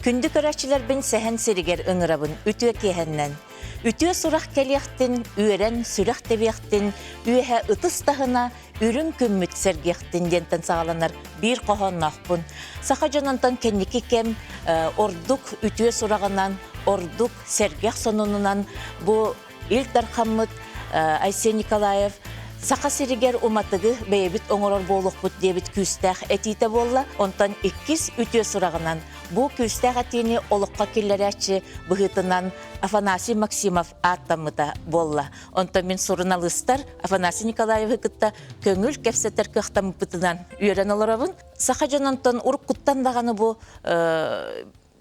Kündük öğretçiler ben sehen seriger ıngırabın ütüye kehenden. Ütüye surak keliyaktin, üyeren sürak deviyaktin, üyehe ıtıs tahına, ürün kümmüt sergiyaktin denten sağlanır bir kohon nahpun. Sakacanantan kendiki kem orduk ütüye surağından, orduk sergiyak sonunundan bu ilk darkamıt Aysel Nikolayev Saka seriger umatıgı beyebit oңoror bolukbut debit küstah etite bolla, ondan ikkiz ütüye surağından. Bu küstah etini olukka killerəçi bıhıtından Afanasi Maksimov attamıda bolla. Ondan min sorunalıstar Afanasi Nikolayev hıkıtta köngül kefseter kıhtamı bıtıdan üyeren olarabın. Saka janantan uruk kuttan dağını bu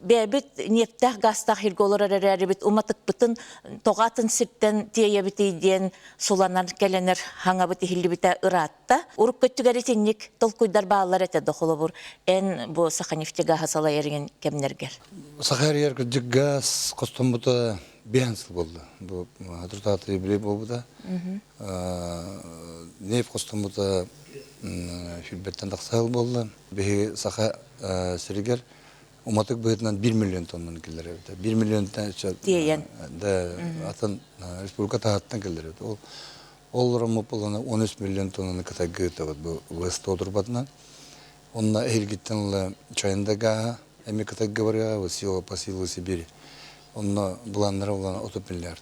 bebit neftah gastah hirgolar ararabit umatık bıtın toğatın sirtten tiyebiti diyen sulanar gelenir hangabıtı hillibite ıratta. Uruk köttügeri tinnik tolkuydar bağlar ete doxulu en bu saka neftiga hasala yerin kemnerger. Saka yer küçük gaz kostumbuta behansıl oldu. Bu hatırtatı bile bu da. Nef kostumbuta hülbetten taksal oldu. Behi saka siriger umatık bıhıtından 1 milyon tondan killeri evde. 1 milyon diyen de atan Respublika tahattan killeri evde. Olur ama bulana 13 milyon tondan kata gıhıtı var bu vıstı oturbatından. Onunla ehil gittin çayında gaha, emi kata gıvarya, vasiyo, pasiyo, Sibiri. Onunla bulanlara olana 30 milyar.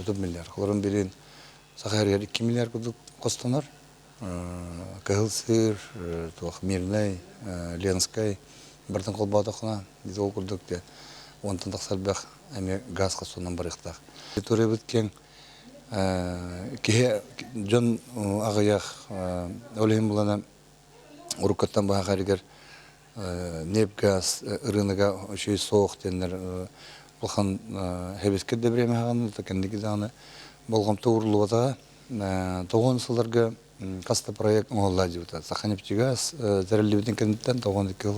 30 milyar. Kolorun birin Sakar yer 2 milyar kuduk kostanar. Kıhılsır, Mirnay, Lenskay. Bardan kolbada xana biz o kurduk de ondan taksal bak emi gaz kasondan barıqtaq. Torre bitken ki jon ağayak olehim bulana urukattan baha xariger nep gaz ırınıga şey soğuk denler bulxan hebeske de bireme hağını da kendiki dağını bolğam toğurluğada toğun sıllarga kasta proyekt oğulla jibita. Sakhanepçi gaz zerelli biten kenditten toğun dikil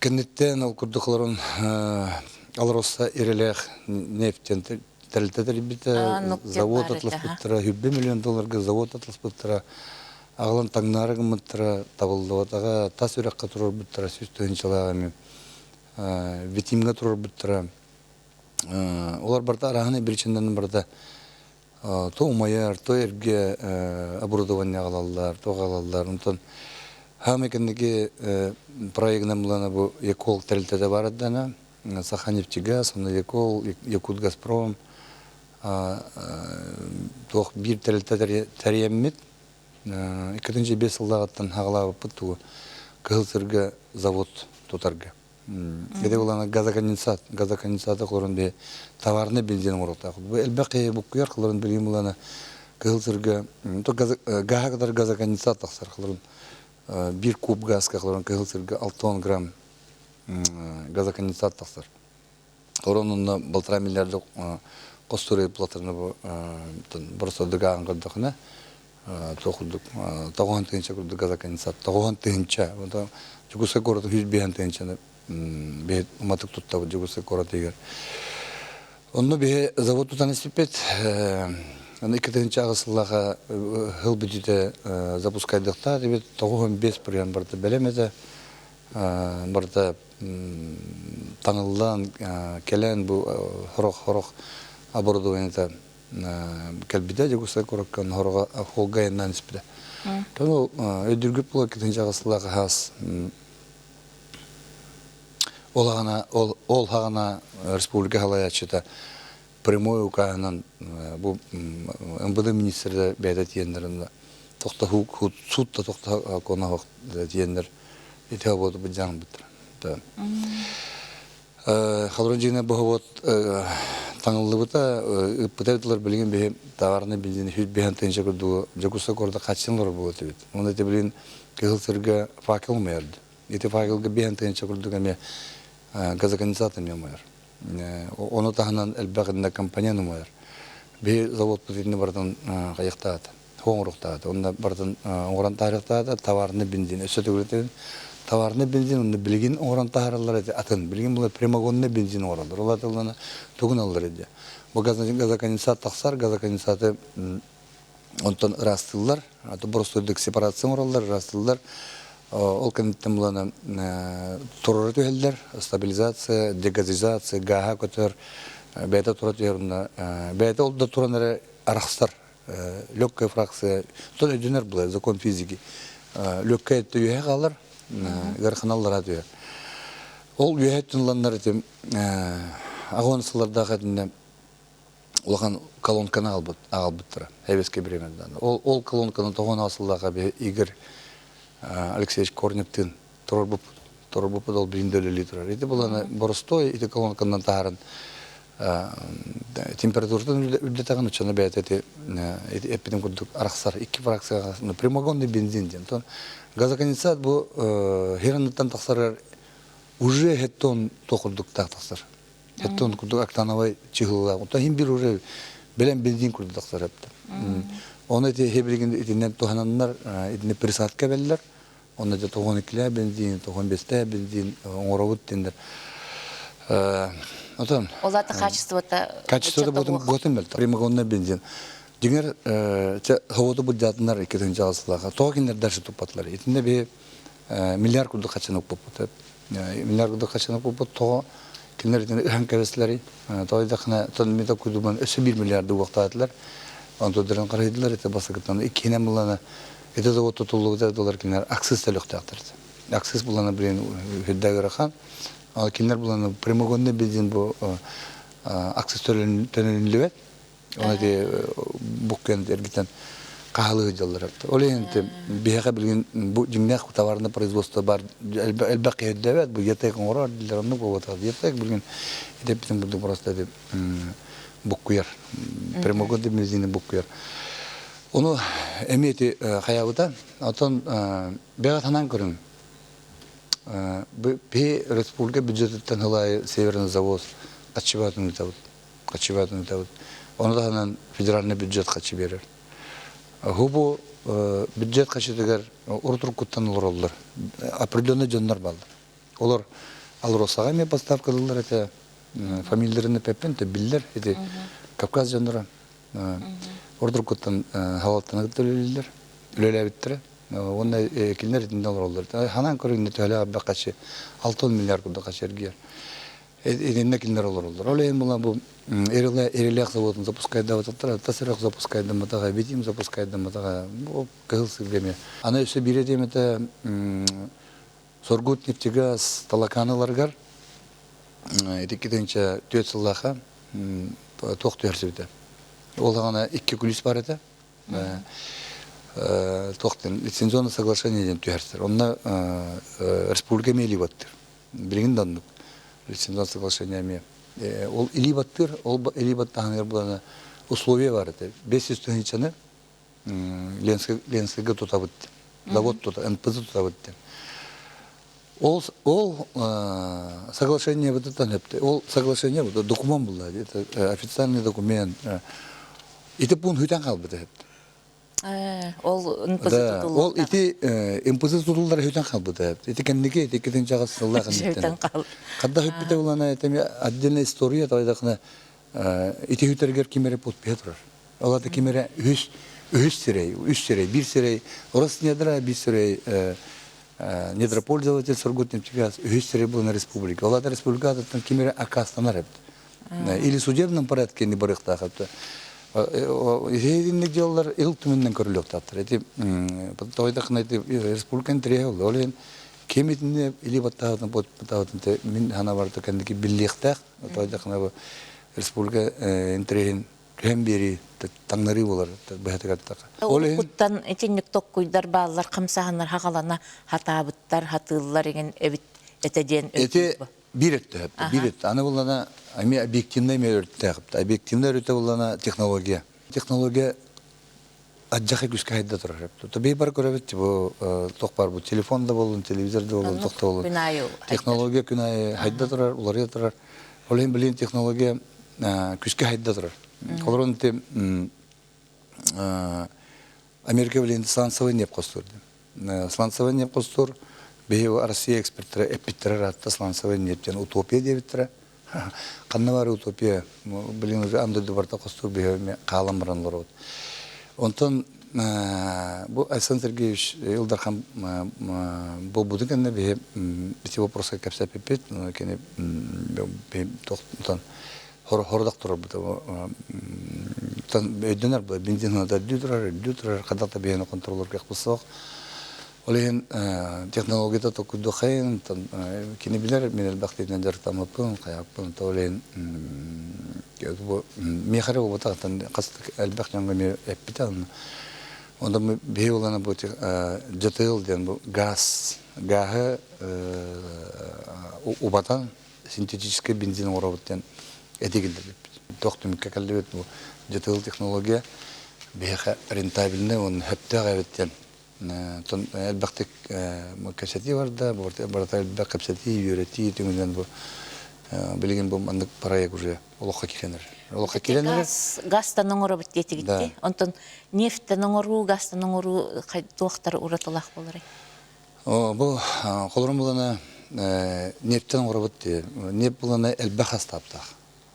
Kennetten o kurdukların alrosta irelek neften terletedir bite zavod atlas bıttıra $1 milyon zavod atlas bıttıra ağlan tangnarı gımıttıra tabıldı otağa tas ürekka turur bıttıra süstüğün çalağımı vitimga turur bıttıra olar barda arağını bir içinden barda to umayar to erge оборудование alallar to alallar ondan Хамекендeki проектным булана bu Ekol terletede var adana Sakhanefтегаз, onu Ekol, Yakut Gazprom toh bir terletede teriyemmet ikinci 5 yıldan hağlabı pıttu Kızıltırga zavod tutarga. Gede bulana gazakondensatı korun be tavarını benzin orta. Bu elbette bu kuyar kılırın bileyim bulana Kızıltırga to gaha kadar gazakondensat taksar kılırın. Bir kub gaz kaklarına kızıltırga 6 gram gazakondensat taksar. Oranında 1,5 milyarlık kosturi platırını bu burası dıgağın kırdıkına toxulduk. Tağuhan tığınca kırdık gazakondensat. Tağuhan tığınca. Jugusa korada 100 bihan tığınca bir umatık tutta bu Jugusa korada yer. Onu bir zavod tutan isipet İkinci ağısıllağa hıl bütüde запускайдықта, дебет тоғуын 5 бірген барды білемеді. Барды таңылдан келен бұл хорох оборудованиеті кәлбіде, дегусай көріккен хорога холгайыннан іспіде. Тону өйдіргіп бұл ikkinci ağısıllaға хас ол хағана республика халаячыда прямой указан bu MBD министрі бәйді тиендерінде тоқта судта тоқта қонақ тиендер ете болды бұл жаң бітір. Қалырын жеңе бұл таңылды бұта ұппытайдылар білген бе товарны бензині хүт бейін тайынша көрді жакуса көрді қатшынлар болды бет. Оны ете білген кығылсырға факел мәйірді. Ете факелға бейін тайынша көрді кәме газоконденсатын мәйір. Onu tahanan elbette kampanyanın var. Bir zavod bütünü bardan kayıktadı, hoğuruktadı. Onda bardan oran tarihtadı, tavarını benzin, ösete üreten tavarını benzin, onu bilgin oran tarihler edi. Atın bilgin bunlar premagonne benzin oranlar. Ola tılana togun alır edi. Bu gazakondensat taksar, gazakondensatı ondan rastıllar. Atı borostoduk separasyon oralar rastıllar. Ол кенттен булана турары төһелләр, стабилизация, дегазизация, гаха көтөр, бәйдә туры төһәрне, бәйдә ул да туранары арахстар, легкая фракция, то өдөнөр була, закон физики. Легкая төһә калыр, гарханаллар төһә. Ол үһәттенләннәр тем агонсыларда хәтендә улахан колонканы албыттыра, хәбескә биремәдән. Ол колонканы тогын асыллага Игорь Алексеевич Корнектин торбуп дол биндөлели турар. Ите буланы боростой, ите колонкандан тагарын температурадан үлдәтәгән учаны бәят ите эпидем курдук араксар 2 фракцияга прямоугольный бензин ден. То газоконденсат бу хераннан таксарар уже хеттон токурдук тактасар. Хеттон курдук октановый чыгылга. То хим бир уже белән бензин курдук таксар апты. Оны ите хебригин итеннән тохананнар итне присадка белләр. Оны да 92 бензин, 95 бензин, оңоровут дендер. Отан. Оларда Качеството ботын бел. Прямоугольный бензин. Дигер хаводы будятнар икенче жасылага. Тогинер дәше тупатлар. Итне бе миллиард курдук качанып попты. Миллиард курдук качанып попты. То кинерден ханкавесләри. Тойда хана тонмита кудуман 1 миллиард вакытлар. Антодырын карайдылар, это басакыттан 2 миллион. Это завод тутулугда доллар кинер аксыз төлөктәктер. Аксыз буланы белән хөддәгәрахан. Ал кинер буланы прямоугольный бензин бу аксыз төлөнлүбет. Оны де буккен дергитен кахалы җаллар. Ол инде бияга билген бу җиңнәк товарны производство бар. Әлбәки хөддәвет бу ятак орар диләрне булып ятак билген иде битен бу просто дип буккуяр. Прямоугольный бензин буккуяр. Onu emniyeti hayavıda, atan beğatanan görün. Bir Respublika büdjetinden halay severin zavod kaçıbatını tavut. Onu da hemen federalne büdjet kaçı verir. Bu büdjet kaçı diğer orutur kuttan olurlar. Определенный canlar baldır. Olur alır olsağa mı поставкалылар ete familielerini pepen te biller ete Kafkaz canlara. Ordur kutan havalattan gittiler, öyle bittiler. Onda kimler içinde olurlar. Hanan köründe töle bakaçı 6 milyar kurda kaçırgiyer. Edinne kimler olurlar. Öyle bulan bu erilik zavodun запускайда вататтар, тасырак запускайда матага, битим запускайда матага. Bu kızılsı deme. Ana üse biri demete Sorgut Neftegaz talakanılargar etikidince 4 yıllaha toqtu hersibde. Олгана 2 күлүс бар еді. Тоқтен лицензионное соглашение ден түйәрсір. Онна республика мели баттыр. Білген данлық. Лицензионное соглашение ме. Ол или баттыр, ол или баттағаныр бұланы условия бар еді. 500 түйінчаны Ленскіге тұта бұтты. Завод тұта, НПЗ тұта бұтты. Ол соглашение бұттан өпті. Ол соглашение бұтты. Документ бұлда. Это официальный документ. İti bun hüten kalbıdı hep. Ol mpızı tutuldu. Ol iti mpızı tutuldular hüten kalbıdı hep. İti kendiki iti kedin çağısı Allah'ın hüten. Kadda hüpite olana etemi adline istoriya taydakına iti hüterger kimere pot petrar. Ola da kimere üç sirey, bir sirey. Orası nedir bir sirey недропользователь Сургут Нефтегаз, üç sirey bu республика. Ola da республика da kimere akastanar hep. Или судебном порядке не барыхта hep. Хейдинник жоллар ил түмүнөн көрүлөк таптыр. Эти тойдакын эти республиканы тирээ болду. Ол эми кемитинде или баттаатын баттаатын мен хана барды кандики билликтак тойдакын бу республика интереген hem biri tangları bolar бәһәтәгәттә. Ол куттан этинник токкуйдар баалар кымсаганнар хагалана хатабыттар хатыллар деген эбит этеден эти bir etti. Ana bulana объективный мөртә. Объективный өтә булана технология. Технология аҗҗахы күскә хайда торыр. Табей бар күрәбез бу токпар бу телефонда булган, телевизорда булган, токта булган. Технология күнә хайда торыр, улар торыр. Олен белән технология күскә хайда торыр. Оларны те Америка белән сланцевый нефть костырды. Сланцевый нефть костыр беу Россия экспертлары эпиттер атта сланцевый нефтьтен утопия дебиттер. Канна бар утопия, белән уже анда дебарта костыр беу калам баранлар. Онтон bu Александр Сергеевич Илдархан бұл будыгенне бе бите вопроска капса пепет, кене бе тоқтан хордақ тұрар бұта. Тан өйденер бұл бензинна да дютурар қадақта бейіні контролер кек бұсақ. Олеген технологията тоқуды қайын, кене білер мен әлбәқтейден дәр тамапын, қаяқпын, олеген мехары бұтақтан қастық әлбәқ жаңға ме әппетен. Онда мы бейлана бути жытыл ден бу газ гахы убатан синтетический бензин оробуттен этигилде токтум кекелдебет бу жытыл технология беха рентабельный он хептагабеттен тон элбактык мукасати барда барда бакапсати юрети түңүнөн бу билген бу андык проект уже олокка киренер. Гастан оңору бит детигитти. Онтон нефттен оңору, гастан оңору туактар уратылак болор. Бу колорум булана нефттен оңору бит. Нефт булана элбах астаптак.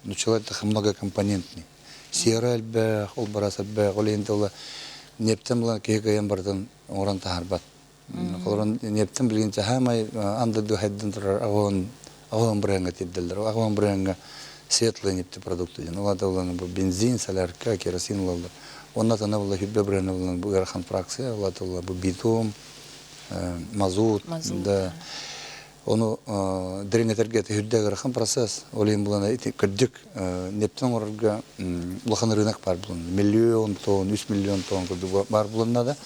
Нучулар это многокомпонентный. Сера элбах, ол бараса элбах, ол энтола нефттен булана кегаян бардан оран тахарбат. Колорун нефттен билгенче хамай анда ду хайдын турар агон бренга тидделдер. Агон бренга светлые нефтепродукты. Ну, бензин, солярка, керосин. Он это на хиббебрен, бугархан фракция, битум, мазут. Да. Он дренетергет хиддегархан процесс. Олим был на эти кадик нефтяной орга лохан рынок пар был. Миллион тонн, 1 миллион тонн пар был надо.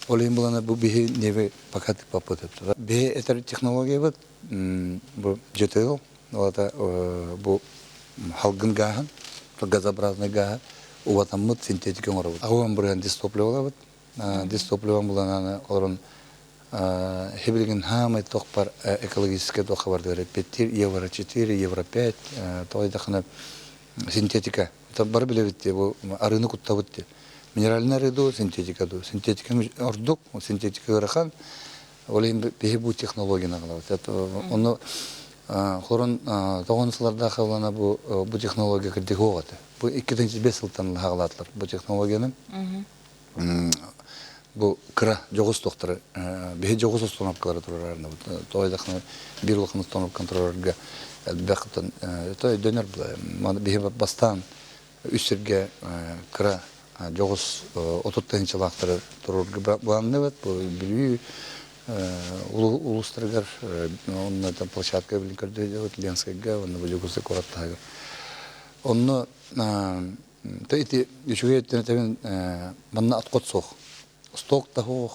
Олим был на бубихи неве покаты попытать. Бе это технология вот жетел. Вот бу халгын гахан, газообразный гаха, у вас там синтетика мород. А он брен дистопливал, дистопливал было на хибридин хамы тохпар экологический тохпар говорит 5 евро 4 евро 5, то это хана синтетика. Это барбелевит его рынок уттавит. Минеральная реду синтетика до синтетика ордук синтетика рахан, олим бехибу технология наглавит. Это он Хорон тоғынсыларда қабылана бұл технология кірдегі оғады. Бұл 2005 жылдан ғалатлар бұл технологияның. Бұл кіра жоғыз тоқтары, бейі жоғыз остановкалары тұрарарына. Тоғайдақына бір ұлқын остановкан тұрарарға әлбәқтін. Это дөнер бұл. Бейі бастан үстерге кіра жоғыз ототтайыншылақтары тұрарарға бұланны бәд. Бұл білі улустаргар, он на там площадке блинкарды делает, Ленская га, он на валюгусе коротагар. Он то эти еще говорят, манна откот сох, сток того,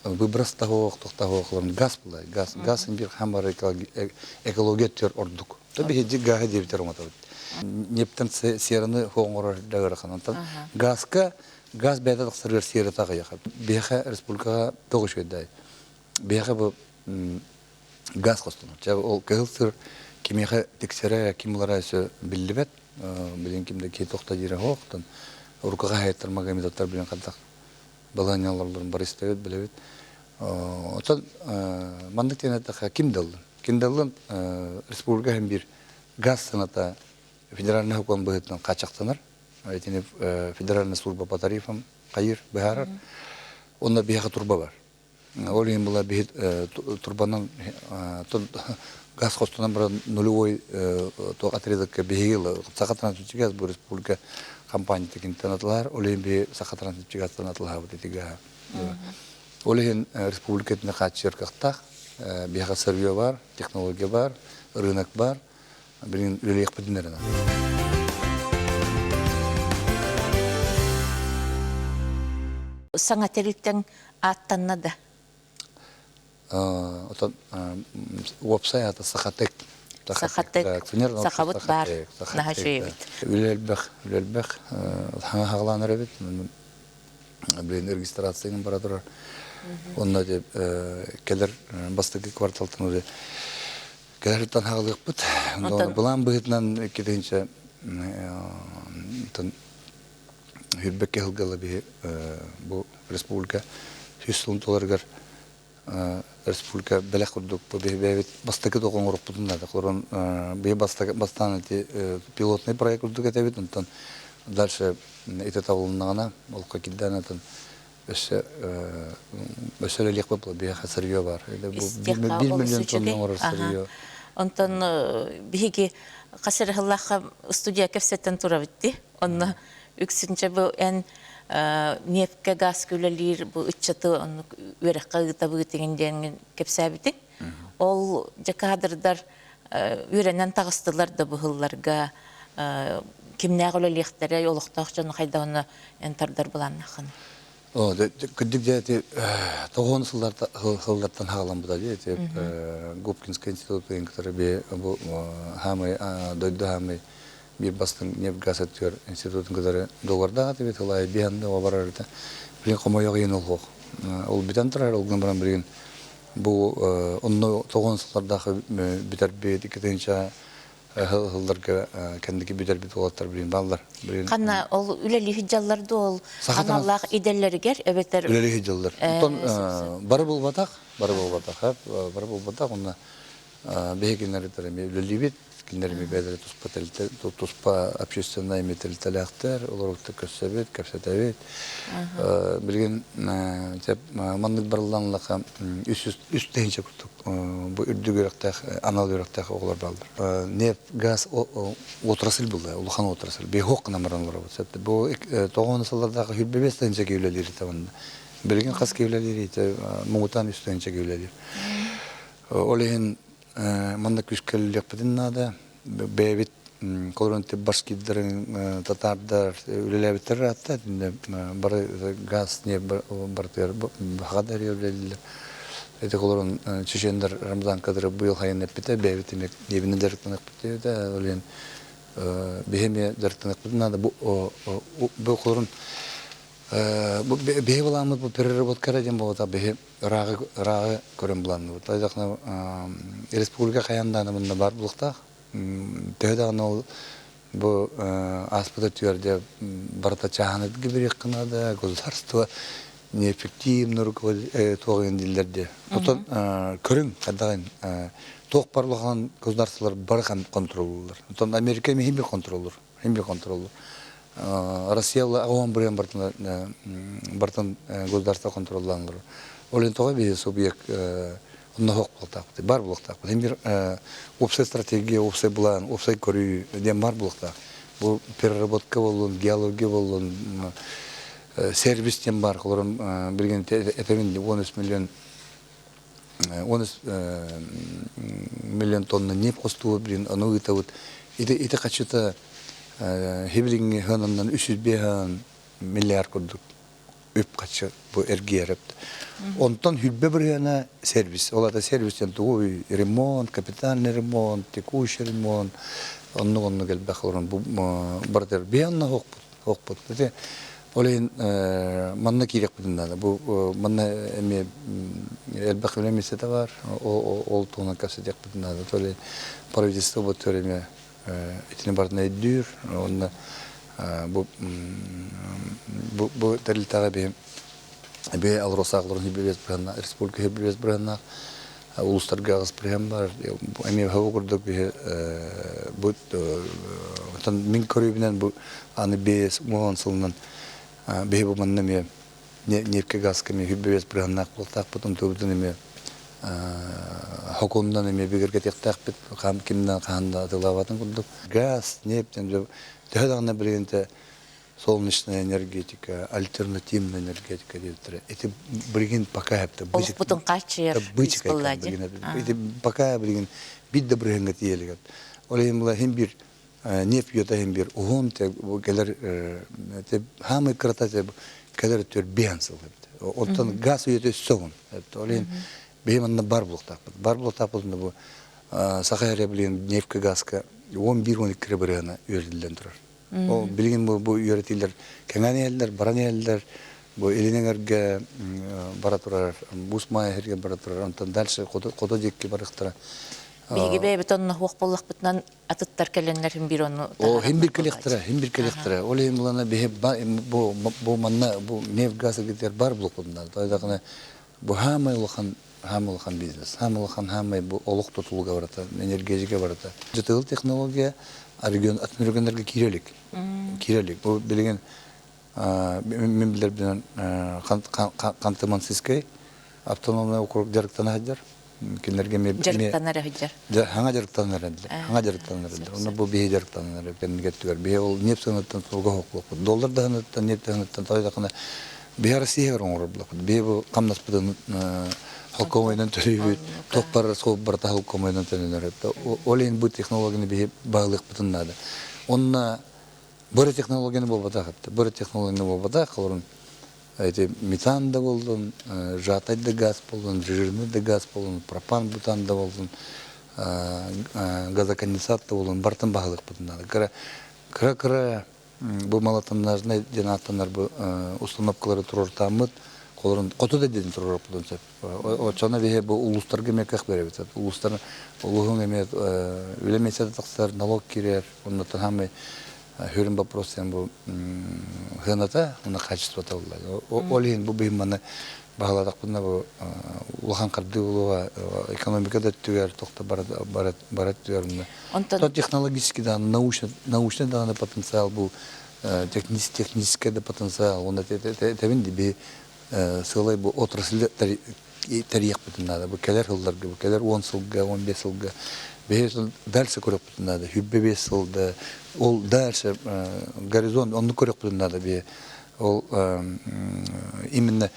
выброс того, он газ был, газ имбир хамар экология тер ордук. То би хеди га хеди ветерматов. Нептен сераны хонгор дагархан. Газ беда сыргар серы тагы яхат. Беха республикага тогуш кедай. Беха бу газ костон. Жабы ол кылсыр кимеха тексере кимлара сө биллибет. Билен кимде ке токта жире хоктан. Уркага хайтар магамидаттар билен кадак. Баланияларларын бар истебет билебет. Отан мандык тенета кимдал. Киндалын республика hem bir gaz sanata федеральный hukam быгытынан качактанар. Айтыны федеральный служба по тарифам кайыр бахарар. Онда беха турба бар. Ол эми була бехит турбанан газ хостунан бир нулевой то отрезокка бегил сахатран тутигаз бу республика компания текин танатлар ол эми сахатран тутигаз танатлар вот эти га. Ол эми республикатына качыр кактак беха сервио бар, технология бар, рынок бар. Билин үлек бидинерна. Саңателиктен аттаннада. Отан веб-сайт Сахатек. Сахавыт бар. Нахашевит. Үлелбек. Хагаланыр бит. Билин регистрацияның барадыр. Онда деп келер бастыгы кварталтын уже келерден хагалык бит. Булан быгытнан кетенче Hürbeke hılgalı bir bu Respublika Hüslun tolargar Respublika belek kurduk bu bir bastakı dokun grup bunlar da koron bir bastan pilotный проект kurduk etebit ondan dalşı ite tavulunana olka kiddanatan өсөлелек болып бияха сырье бар. Это бу Истекка 1 ол миллион сүчеге. тонна орыр сырье. Онтон биһиги касыр хыллаха студия кепсеттен тура битти. Онна үксүнче бу эн нефтке газ күлелир бу үччаты онну үрек кагыта бу тегенден кепсәбитик. Ол жакадырдар үренен тагыстылар да бу хылларга кимнәгөле лехтере олуктак жана кайда оны энтардар буланнахын. О, күддик дәте тогон сыллардан хагалан буда дете Губкинский институт инкатары бе бу хамы дойду хамы bir bastın nef gaz atıyor institutun kadar dolarda tabii talay bir anda o bararda bir koma yok yeni oluk ol biten tarar olgun baran bir bu onu toğunsuzlarda biter bir dikkatince hıllarga kendiki biter bir dolatlar bir ballar bir Kanna ol üleli hicallarda ol anallah idelleri ger evetler üleli hicallar ton barı bulbatak hep barı bulbatak onunla behekinleri tarım üleli bit кинерми бедре туспа общественная металлиталахтар олорукта көсөбөт кепсетебет билген теп мандык барланлыка үстенче куттук бу үрдүгөрөктө аналогөрөктө оглор балдар нефть газ отрасль булды улухан отрасль бехок намаранлар бу 90-жылдардагы хүрбебестенче кейлелери табында билген каз кейлелери мугутан үстенче кейлелери олен манда күскеллек битиннада бебит колонте башкидлерин татардар үлелебиттер атта бар газ не бартер хадар үлелер эти колон чечендер рамзан кадыры быйыл хайын эпите бебит эмек небине дертинек бите да олен бехеме дертинек битиннада бу колон bu behevalamız bu переработка дем болот бе рагы көрөм булан вот айдакна республика каянда мында бар булукта тедаган ол бу аспыда түйөрдө барта чаанат гибирик кынада государство неэффективно руководит тогын дилдерде отон көрүм кадагын ток барлыгын государстволор барган контроллор отон Америка мехимби контроллор Россия аван бирен бартын государство контролланыр. Олен тога бе субъект онна хок бултак, бар бултак. Бир опция стратегия, опция план, опция көрүү дем бар бултак. Бу переработка болгон, геология болгон, сервис дем бар. Колорун билген этемин 10 миллион тонна нефть костуу бирин аны үтөбүт. Ите качыта Hibling hönönden 300 milyar kurduk. Üp kaçı bu ergiyerip. Ondan hübbe bir yana servis. Ola da servisten tuğu remont, kapitalni remont, tekuş remont. Onu gel bakıyorum bu barter bir yana hokput. Dedi. Oleyin manna kirek budunda. Bu manna emi elbak önemlisi de var. O tuğuna kaset yak budunda. Öyle правительство bu töreme İtini barına ediyor. Onda bu deliltağı bir alrosaqların hibirez bırana, Respublika hibirez bırana, uluslar gağız bırana var. Bu emeği hava kurduk bu min körübünden bu anı beys muğan sılınan bu manna mi nefke gaz kemi hibirez bırana kultak butun tövdün emeği Hukumdan eme bir gerçekten kam kimden kanda tılavatın kurduk. Gaz, neften tehadağına birinde солнечная энергетика, альтернативная энергетика diyorlar. Eti birgin paka hepte. Olup butun kaç yer ispılladı. Eti paka birgin bir de birgin getiyelik. Olayımla hem bir nef yota hem bir ohun te bu gelir te hamı kırata te gelir tür biyansıl hepte. Ondan gaz yota soğun hepte. Olayım benim anne barbuluk tapılında bu Sakarya bilen nefke gazka 11-12 krebirana öğretilen durar. O bilgin bu öğretiler kendi yerler, baran yerler, bu elinelerge baraturar, busmaya herge baraturar. Ondan dalşı koda dikki barıktıra. Bilgi bey betonla hoq bollak bitnan atıttar kelenlerin bir onu. O hem bir kelektere. Olayım bulana bu manna bu nef gazı gider barbuluk bunlar. Dolayısıyla bu hamılkan biznes. Hamı bu oluk tutuluğa varata, enerjike varata. Jıtıl teknolojiya regionlarga kirelik. Bu bilgen мен билер белән Канты-Мансийский автономный округ жарыктан хаҗар. Кинләргә Жарыктанары хаҗар. Хаңа жарыктаннар иде. Хаңа жарыктаннар иде. Уны бу бие жарыктаннар кенге түгәр. Бие ул нефть сынаттан суга хоклык. Доллар даһынаттан нефть сынаттан тайдакына бие Россия роңрыблык. Бие бу камнас бидан халкомайдан төлөйбүт. Топпар соб барта халкомайдан төлөнөр. Олен бу технологияны бие баглык битиннады. Онна бер технологияны болбата хатта. Бер технологияны болбата кылырын. Эти метан да болдун, жатай да газ болдун, жирный да газ болдун, пропан бутан да болдун, газоконденсат да болдун, бартын баглык бутуннады. Кыра бу малатаннарны жанаттанар бу установкалары турар тамыт, колорун кото да дедин турар бутунса. Очона бе бу улустарга меках беребит. Улустар улугун эмет үлемесе таксар налог кирер, оннан хамы Хөрен вопросен бу хыната, уна качество тавлай. Олин бу биманы багаладак бунда бу улахан карды улуга экономикада түгәр токта барат түгәрне. То технологически да научный да потенциал бу технический да потенциал. Уна тебин ди сылай бу отрасль тарих бутунда бу келер хылларга, бу келер 10 жылга, 15 жылга бейсел дальше көрөк бутунда, хүббе 5 жылда ол дальше горизонт онны көрөк бутунда бе ол именно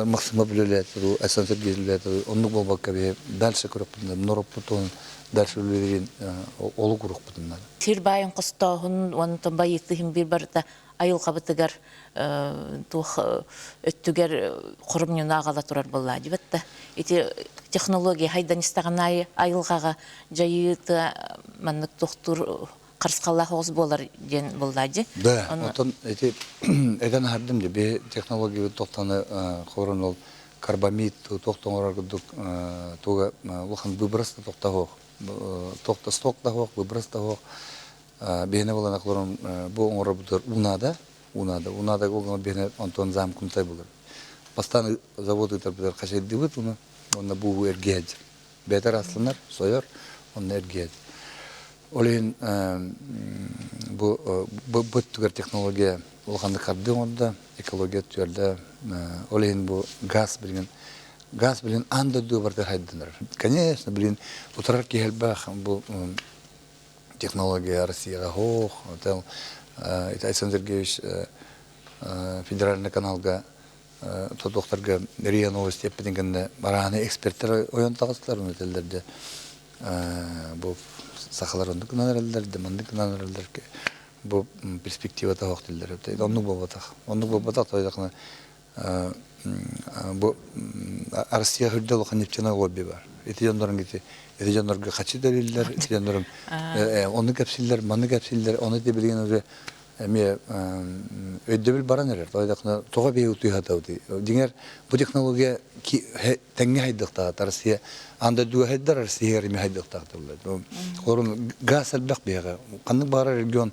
максимум билет, асансер билет, онны болбакка бе дальше көрөк бутунда, нороп бутун дальше үлерин олу көрөк бутунда. Тирбайын кыстагын, онтон байыктыгын бир барда айыл кабытыгар тух өттүгер курумнун агала турар болла дибетте. Эти технология хайдан истаган айылгага жайыты маннык доктор карскалла хоз болар ден боллади. Да, онтон эти эден хардым бе технология токтаны хорон ол карбамид токтоңорар гудук туга улхан выброс токтого токта стокта хок выброс того бене болана хорон бу оңор бутур унада голгон бене онтон зам кумтай болар. Постоянно заводы тарбдар кашет дибит уна онна бу эргеж. Бетер аслынар сояр он эргеж. Олен бу бүттүгөр технология улганды карды онда экология түрдө олен бу газ билген анда дубарда хайдынар. Конечно, билген утарар кехелбах бу технология Россияга хох, тел Айсан Сергеевич федеральный каналга то докторга РИА новости эпидемияны бараны эксперттер оян тагыстылар өтелдерде бу сахаларындык нанерлерде мандык нанерлерге бу перспектива тагык дилдер. Онны болбатак тойдакны бу Россия хурдал ханифчана лобби бар. Эти жандарга качы далиллер, эти жандарым онны капсиллер, маны капсиллер, оны да билген уже эме өйдөбүл баран эрер. Тойдакны тога бейу туйхатауды. Дигер бу технология теңге хайдыкта Россия анда дуга хайдар Россия эми хайдыкта турду. Хорун газ албак бега. Кандык бара регион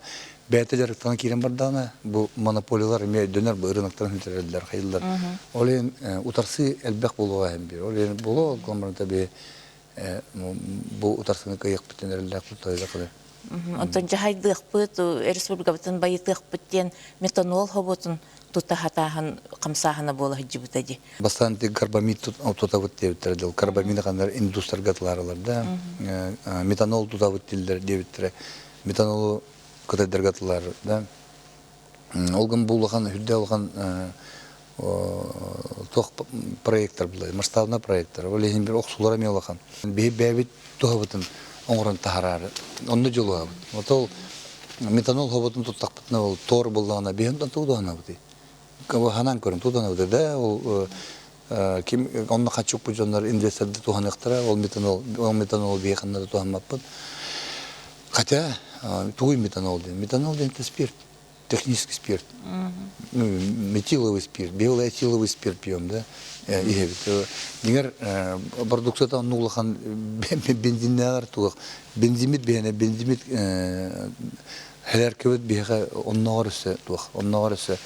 бәйті жарықтан керен бардағына, бұл монополиялар еме дөнер бұл ырынақтан хүлтерелдер, қайылдар. Олен ұтарсы әлбәқ болуға әм бер. Олен болу, қомырында бе бұл ұтарсыны қайық біттен әрілдәқ бұлтайда қыды. Онтан жахайдық бұд, республика бұтын байытық бұттен метанол хоботын тұта хатахан қамсағына болу хаджи бұтади. Бастан тек карбамид тұта бұт дебіттірді. Карбамид қандар индустргатыларыларда, метанол тұта бұт дебіттірі. Метанолу кытайдыргатылар, да. Олган булган, хүрдә алган тох проекттар булды, масштабный проекттар. Олеген бер оксулар мелахан. Бебит тохбытын оңран тахарары. Онны жолу. Отол метанол хобытын туттакпытна ол тор булгана беһен тудана бути. Кабы ханан көрүн тудана бути да, ол ким онны качып бужондар инвесторды туханактара, ол метанол беханнада туханмаппыт. Хотя туй метанол это спирт, технический спирт, метиловый спирт, биоэтиловый спирт пьем, да, и дигер продукция там нулахан бензиннер тух, бензимит хелер кебет биха оннорысы тух, оннорысы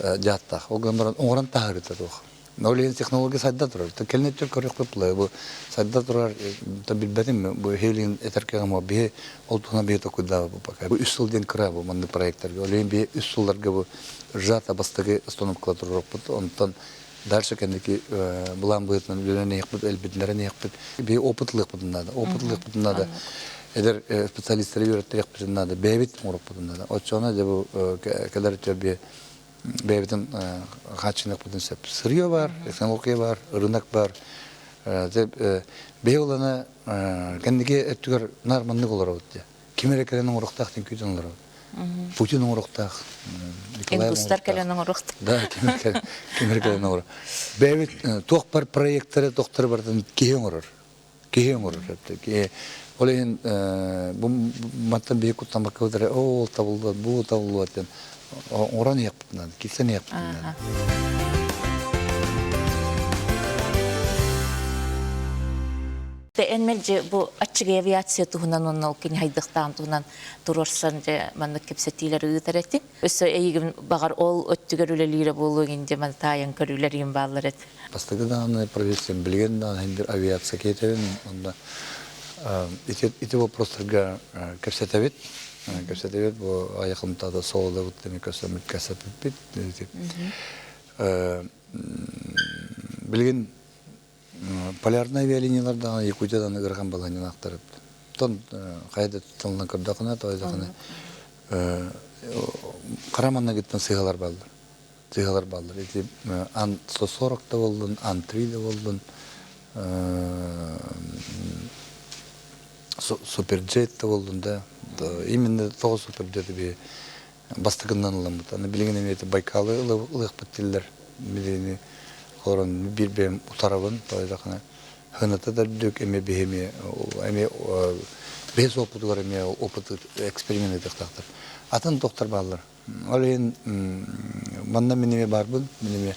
жаттах, огамран оңран тахырыта тух. Олеген технология сайда турар. Келнеттер көрөк көплө. Бу сайда турар. Та билбедим. Бу хелин этеркеге мо бе олтуна бе токуда бу пока. Бу 3 жылдан кыра бу мындай проекттер. Олеген бе 3 жылдарга бу жата бастыгы остановкалар турар. Онтон дальше кендики булан буйтан үлене якпыт элбитлерне якпыт. Бе опытлык бутунда. Опытлык бутунда. Эдер специалисттер үйрөттүр якпытында. Бебит муруп бутунда. Очона да бу кадар төбе бебитин хачынык бутунса сырье бар, технология бар, рынок бар. Деп беулана кендиге өттүгөр нормальный болор бутты. Кимерекенин уруктактын күтүнөр. Путинин уруктак. Ингустар келенин уруктак. Да, кимерекенин урук. Бебит токпар проекттери доктор бардын кийин урur. Кийин урur деп. Олен бу маттан бек утамакыдыр. О, табылды, бу табылды деп. Оран яптынан, кисен яптынан. Энмелже бу ачык авиация туһунан оннол кини хайдыктан туһунан турорсан же манны кепсетилер ыытарети. Өсө эйигин багар ол өттүгөр үлелире болугин же ман таян көрүлерин баалар эт. Постыгыдан провести билгенден хендир авиация кетебин, онда эти вопростерге кепсетебит. Кепсетебит бу аякымтада соолда буттен көсөмүт кесепит. Билген полярный авиалиниялардан Якутиядан ырган баланын актарып. Тон кайда тылына көрдөкүнө тойдокуна. Караманна кеттен сыйгалар балдар. Сыйгалар балдар. Эти ан 140 да болдун, ан 3 да болдун. Суперджет да болдун да. Именно того суперджет би бастыгынан аламыт. Аны билген эмети Байкалы ылык биттилер. Билени хорон бир бем утарабын тойдокуна. Хыната да дөк эме бехеме, эме без опытыгар эме опыт эксперимент этактар. Атын доктор балдар. Олен манна менеме барбын, менеме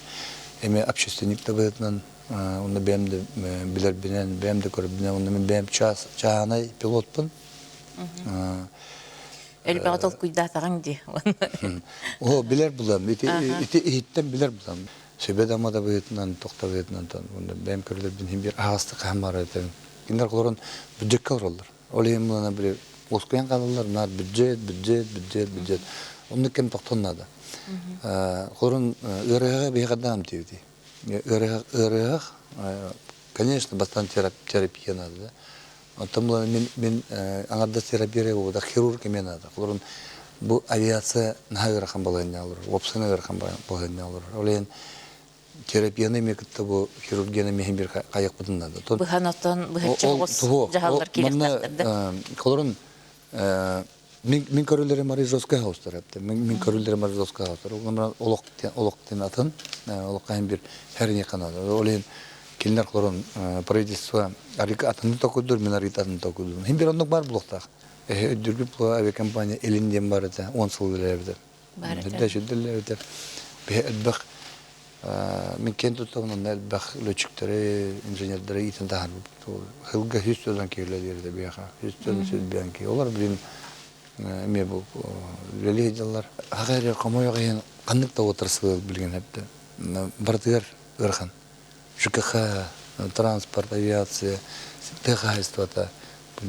эме общественник да бытынан, онда бемде билер бинен, бемде көрүп бинен, онда мен бем чаанай пилотпун. Элбе атыл куйдатаган ди. О, билер булам. Ити иттен билер булам. Сөбедамада бытынан, токта бытынан, онда бем көрүлөр бин бир агасты камар этен. Киндер колорун бюджет калралар. Олем мына бир оскуян калалар, нар бюджет. Онда кем токтоннада. Колорун ырыга бегадам тиди. Ырыга, конечно, бастан терапия надо. Отомла мен аңарда терапия болду, хирург мен надо. Колорун бу авиация нагырхан баланялар, опсына гырхан баланялар. Олен терапияны мекитте бу хирургияны мехимбир кайык бутунда. Буханатан бухачыгыс жагалар килектер. Колорун мен көрүлөрү Маризовская хаустар. Мен көрүлөрү Маризовская хаустар. Олоктен атын, олоккан бир херне канада. Олен киндер колорун правительство арика атын токудур, мен аритатын токудур. Химбир ондук бар булуктак. Дүргүп авиакомпания элинден бар эте, 10 жыл элебди. Бар эте. Дэшүдүлебди. Бек мен кент тутугунан элбах лөчүктөрү, инженердери итин тахар. Хылга хүстөдөн келелерди бияка. Хүстөдөн сүдбен ки. Олар билин эме бу религиялар агайры комойга кандык да отурсу билген эпти. Бардыгар ырхан. ЖКХ, транспорт, авиация, техайствата,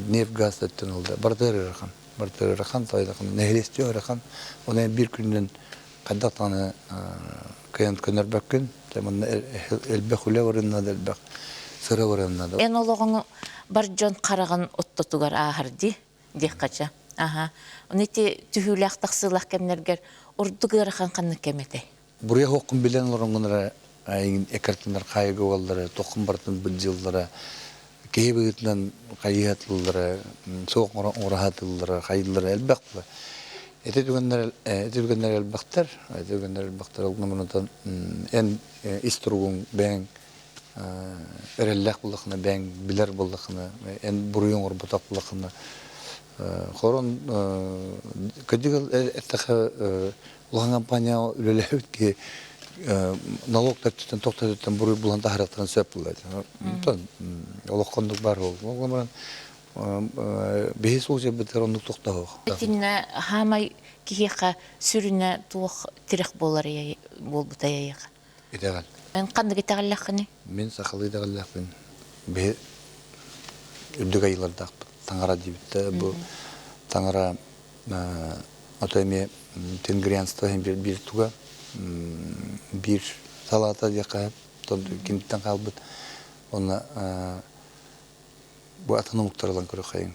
нефть, газ өттөнөлдө. Бардыгар ырхан, тойдакын, нехилестөө ырхан. Оны бир күндөн кадактаны кыянт көнөрбөккүн, таман элбек үле орунна элбек сыра орунна. Эн ологоң бар жон караган оттотугар ахырди, деккача. Онети түһүләк таксылак кемнергер урдугырхан канны кемете. Буря хоккун билен оронгунара айын экартындар кайгы болдары, токун бартын быджылдары, кейбігітінен кайыятылдары, соқ орахатылдары, кайдылдары элбек бұлы. Эти дүгендер элбектер, олғынымынатан эн истругун бәң өрелләк бұлықына, бәң билер бұлықына, эн бұруын орбутақ бұлықына. Хорон көдігіл әттіқі ұлған компания үлелі өтке налог тәттен тоқтатыттен бұруы бұлан тахараттан сөп бұлайды. Олық қондық бар ол. Бейс ол жер бітір ондық тоқтауы. Бітінне хамай кихеқа сүріне туық тірек болар бол бұта яйыға. Идеған. Мен кандык итәгәлләхне. Мен сақалый дағалақпен. Бе үрдік айылардақ таңара дейбітті. Бұл таңара отайме тенгриянство бір туға бір салата де қайып, кенттен қалбыт. Оны бұл атының мұқтарылан көрі қайын.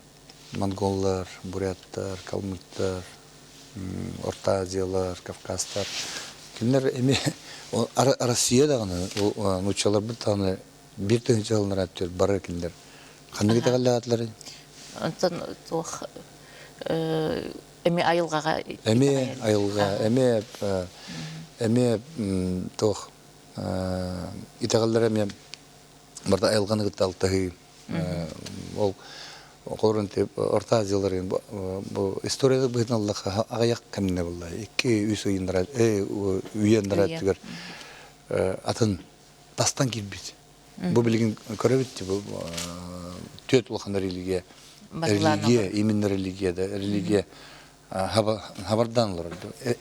Монголлар, буряттар, калмыктар, Орта Азиялар, Кавказтар. Кемдер эми Россия даганы нучалар бир таны бир тынчалынар аттыр бары кемдер. Кандай тагылатлары? Антон тох эми айылгага эми тох итагаллар эми барда айылганы гыталтыгы ол Qorunte Orta Azyaların bu istoriyada bu Allah ağayak kamine vallahi iki üsü yindirat üyendirat tüger atın tastan girbit. Bu bilgin körebitti bu tüet ulkan religiye iminler religiye haberdan olur.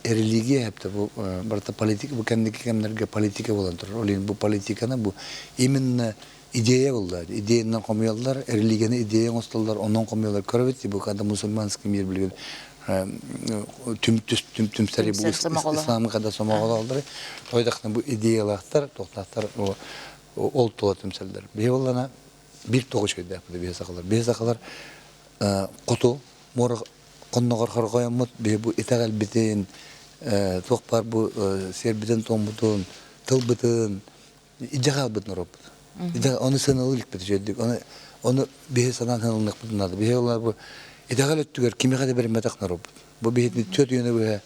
Religiye hep de bu barda politik bu kendi kemlerge politika olandır. Olin bu politikana bu iminne İdeya oldular. İdeyadan komuyorlar, religiyene ideya gösterdiler, ondan komuyorlar. Körbetti bu kadar Müslümansk bir bilgin tüm seri bu İslam'ı kadar somağı aldılar. Toydaktan bu ideyalar, tohtaklar o oltuğa tümseller. Bir olana bir toğu şeyde yaptı bir sakalar. Bir sakalar kutu, mor konnoğar hargoyamut, bir bu itagal bitin, tohpar bu serbiden tombutun, tılbıtın, icagal bitin rob. Onu sınırlık bitecektik. Onu bir sanan sınırlık bitinadı. Bir yollar bu ideal ettiler. Kimi kadar bir metaknar oldu. Bu bir tüt yönü bu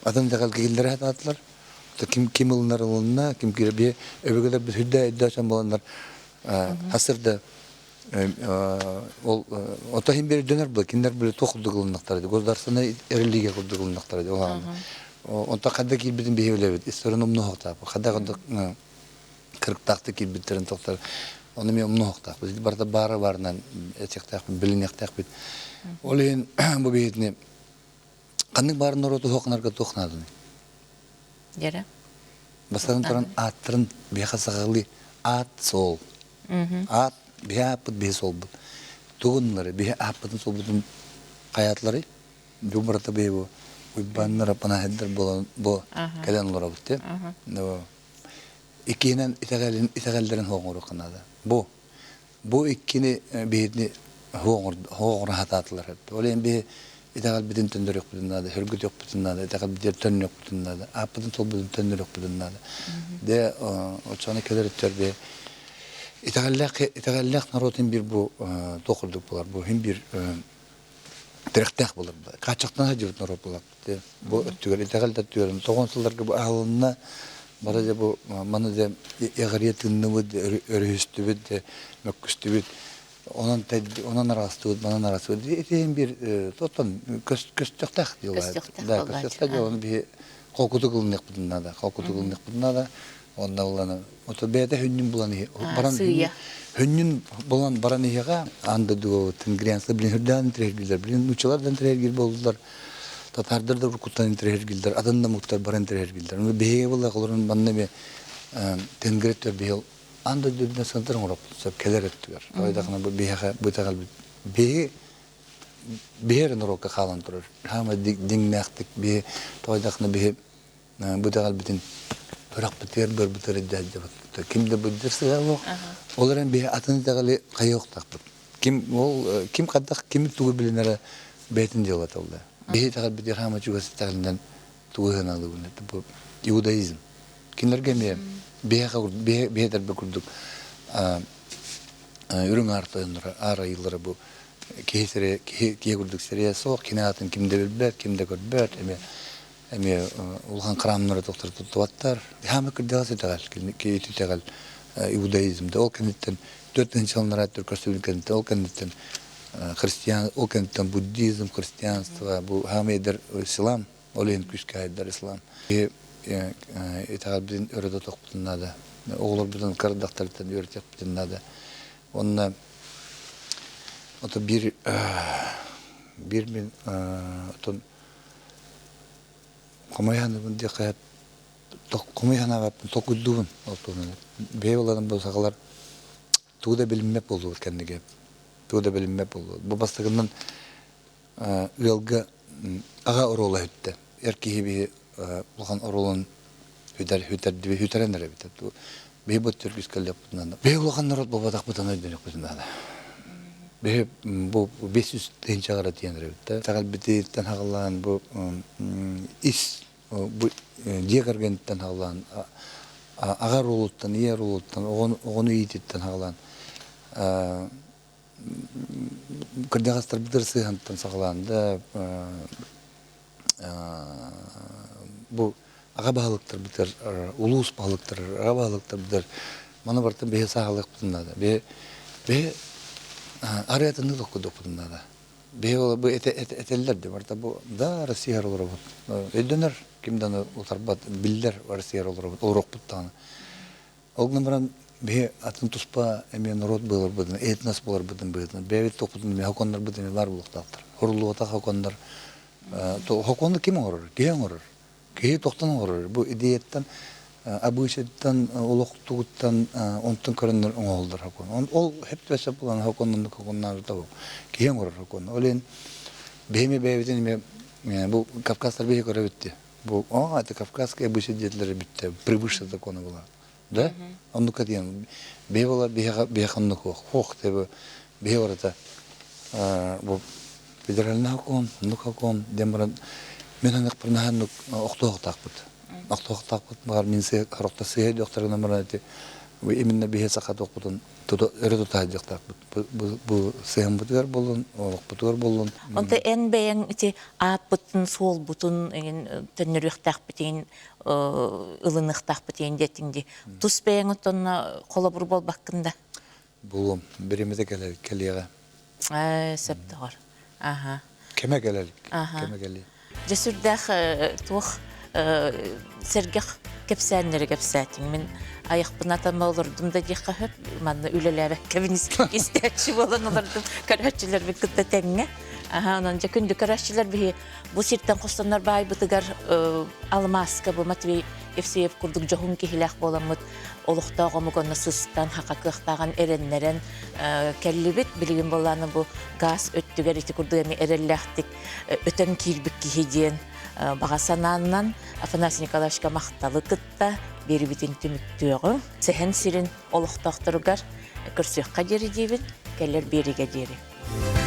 adam ideal gilleri attılar. Kim olunlar olunna kim kire bir öbür kadar bir hüdde iddiaçan olanlar hasırda otahim bir döner bu. Kimler böyle tokuldu kılınaklarıydı. Gözdarsına eriliğe kurdu kılınaklarıydı. Onta kadar ki bizim bir evlevet. İstoranım ne oldu? Kadar kırıktaktı ki bitirin toktar. Onu men umnu hoktak. Biz barda bara barından etektak, bilinek bit. Oleyin bu beyitni kandık barın orotu hoknarga toknadı. Yere. Basadan turan attırın beha sağılı at sol. At beha apıt beha sol bud. Tuğunları beha apıtın sol budun kayatları bu barda beha bu. Uybanlara bana heder bu kelen olara bitti. İkinin itagallerin hoğuru kanadı. Bu ikini beyni hoğur hatatılar hep. Oleyin bir itagal bidin tündür yok bidinnadı, hürgüt yok bidinnadı, itagal bidir tön yok bidinnadı, apıdın tol bidin tündür yok bidinnadı. De o çana kadar etler be. İtagallak narodin bir bu dokurduk bular. Bu hem bir direktek bulur. Kaçaktan hacıvıt narod bular. Bu öttüger itagalda diyorum. Toğunsuzlar gibi bu ağılına Baraja bu mana da yagariyetinde bu örüstü de mökküstü onun arası bana arası diye bir totan köstöktak diyorlar. Da köstöktak diyorlar bir kokutu kılınık bundan da kokutu kılınık bundan da onda olanı otobede hünnün bulan baran hünnün bulan baran yaga anda do tengriyansla bilen hürdan trehgiller bilen uçalardan trehgil boldular. Tatardır da kurtan terhirgildir, adında muhtar baran terhirgildir. Onu behe vallahi kolorun banne be tengretler behe anda dübne santar ngorap sab keler ettiler. Oydakna bu behe bu tagal behe noroka kalan durur. Hama dingnaktik behe oydakna behe bu tagal bitin bırak biter bir biter edecek. Kimde bu derse yok. Onların behe atını tagali kayok takbı. Kim kadak kimi tuğu bilinere beytin diyorlar oldu. Behe takal bitir hama çuvası takalinden tuğuhan alığını. Bu Yudaizm. Kimler gelmeye behe darbe kurduk. Ürün artığınlara ara yıllara bu kiye kurduk seriye soğuk. Kinatın kimde bilber, kimde görber. Emi ulhan kramları doktor tutuvatlar. Hama kırdağası takal. Ki eti takal Yudaizm'de. O kenitten 4. çalınlara Türk ülkende. O kenitten Hristiyan, o kentten Buddizm, Hristiyanство, bu hameder İslam, oleyin küskayeder İslam. İtagal bizim öğrede tokputunladı. Oğulur bizim kardaktarıdan öğretek butunladı. Onunla o da bir otun komayanı bunu dikkat Комыяна баптын токуйдуун олтуну. Бе оладан болсагалар тууда билинмеп болду кендиге. Тууда билинмеп болду. Бу бастыгынан ыалга ага орола хүтте. Эркиби булган оролун хүтәрди хүтәренер бит. Бе бот төргүскәлеп бутнан. Бе булган народ бабадак бутан өйдөнөк бутнан. Бе бу 500 тенчагара тиенер бит. Тагал битен хагалан бу ис бу диагаргенттен хагалан агар улуттан, иер улуттан, огону ийтиттен хагалан кырдагастар битер ханттан сагалан да бу ага багылыктар битер, улус багылыктар, ага багылыктар битер мана бартын бе сагалык бутунда. Бе ариятын докудук бутунда. Бе бу этеллер де барта бу да Россия олор бут. Өйдөнөр кимден утарбат биллер Россия олор бут. Орок буттан. Огнамран бе атын туспа эмен народ булар бутун, этнос булар бутун бутун. Бе токудун ме хакондар бутун лар булуктактыр. Хурлуата хакондар. То хакондар ким орор? Кем орор? Ке токтон орор. Бу идеяттан абышеттан олоктугуттан онтон көрөнөр оңолдор хакон. Ол хептесе булан хакондун хаконнар табы. Кем орор хакон. Олен беме бебитин ме бу Кавказдар бе көрө битти. Бу это Кавказская абышеттер битти. Превыше закона была. Да? Он ну каден. Бевала беханну хох тебе беората бу федеральный хакон, ну хакон демран менен акпырнахан октоок такбыт. Октоок такбыт бар минсе характа сыя докторына марати. Бу именно бе сакат окутун тодо эрдо таадык такбыт. Бу сыям бутер болон, окутур болон. Онта эн бэйэн ити ааппытын, сол бутун төннөрүктак битин ылыныктак битин детинди. Тус бэйэн отонна колобур болбаккында. Бу биримиде келега. Септагар. Аха. Кеме келелик. Кеме келли. Жесүрдах тух сергех кепсәннәре кепсәтин. Мен аяқпынатан олырдым да дияққа хөп, манна үлеләбе кәбініз істәтші болан олырдым. Көрәтшілер бі күтті тәңе. Онанжа күнді көрәтшілер бі бұл сирттен қостанар бай бұтығар Алмаска бұл Матвей Евсеев күрдік жоғын кехіләқ боламыд. Олықтағы мұғаны сыстан, хақа қықтаған әренлерін кәлі бет білген боланы бұл газ өттігер еті күрдік әме әрелләқтік өтен кирбік кехеден бағасананнан Афанасий Николаевичка мақталы кытта бері бітін түміттіғі. Сәхен сирін олықтақтырығар күрсіққа дері дейбін, кәлер беріге дері.